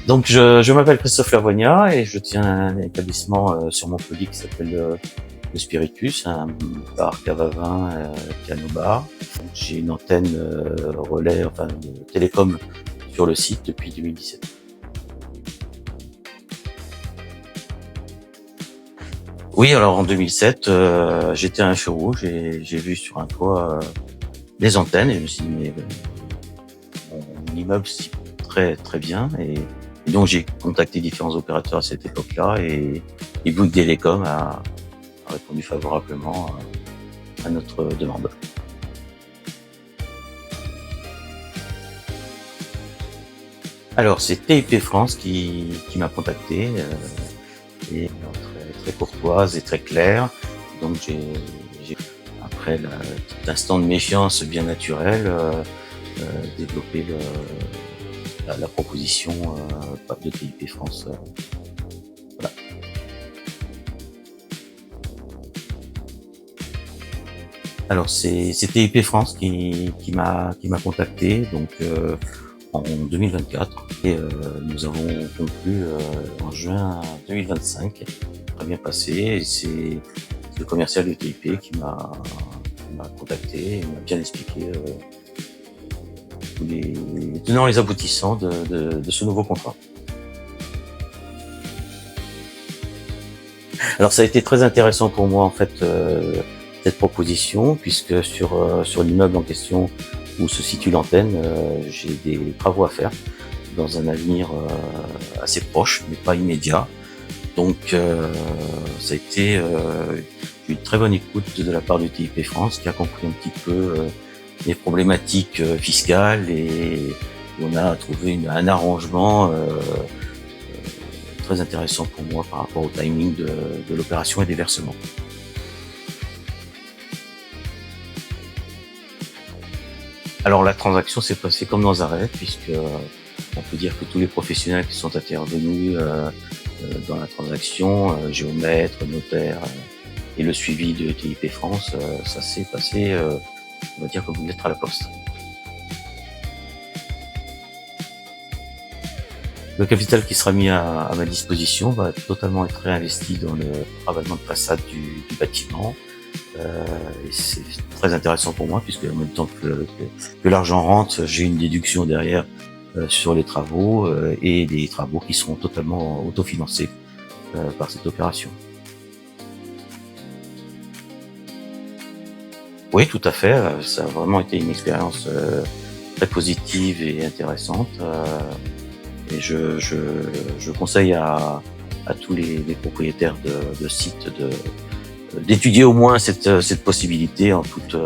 Donc je m'appelle Christophe Lavoignat et je tiens un établissement sur Montpellier qui s'appelle le Spiritus, un bar cave à vin, piano bar. J'ai une antenne relais, enfin de télécom sur le site depuis 2017. Oui, alors en 2007, j'étais à un feu rouge et j'ai vu sur un toit les antennes et je me suis dit mais mon immeuble s'y prête très très bien et donc j'ai contacté différents opérateurs à cette époque-là et Bouygues Télécom a répondu favorablement à notre demande. Alors c'est TIP France qui m'a contacté et très, très courtoise et très claire. Donc j'ai après petit instant de méfiance bien naturel développé la proposition de TIP France. Voilà. Alors c'est TIP France qui m'a contacté donc en 2024 et nous avons conclu en juin 2025. Très bien passé et c'est le commercial de TIP qui m'a contacté et m'a bien expliqué tous les tenants et les aboutissants de ce nouveau contrat. Alors ça a été très intéressant pour moi en fait cette proposition puisque sur l'immeuble en question où se situe l'antenne, j'ai des travaux à faire dans un avenir assez proche mais pas immédiat. Donc ça a été une très bonne écoute de la part du TIP France qui a compris un petit peu les problématiques fiscales et on a trouvé un arrangement très intéressant pour moi par rapport au timing de l'opération et des versements. Alors la transaction s'est passée comme dans un rêve puisque on peut dire que tous les professionnels qui sont intervenus dans la transaction, géomètre, notaire et le suivi de TIP France, ça s'est passé, on va dire comme une lettre à la poste. Le capital qui sera mis à ma disposition va totalement être réinvesti dans le ravalement de façade du bâtiment. Et c'est très intéressant pour moi puisque en même temps que l'argent rentre, j'ai une déduction derrière sur les travaux et des travaux qui seront totalement autofinancés par cette opération. Oui, tout à fait. Ça a vraiment été une expérience très positive et intéressante. Et je conseille à tous les propriétaires de sites d'étudier au moins cette possibilité en toute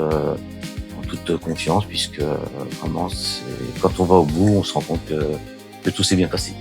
confiance, puisque vraiment, quand on va au bout, on se rend compte que tout s'est bien passé.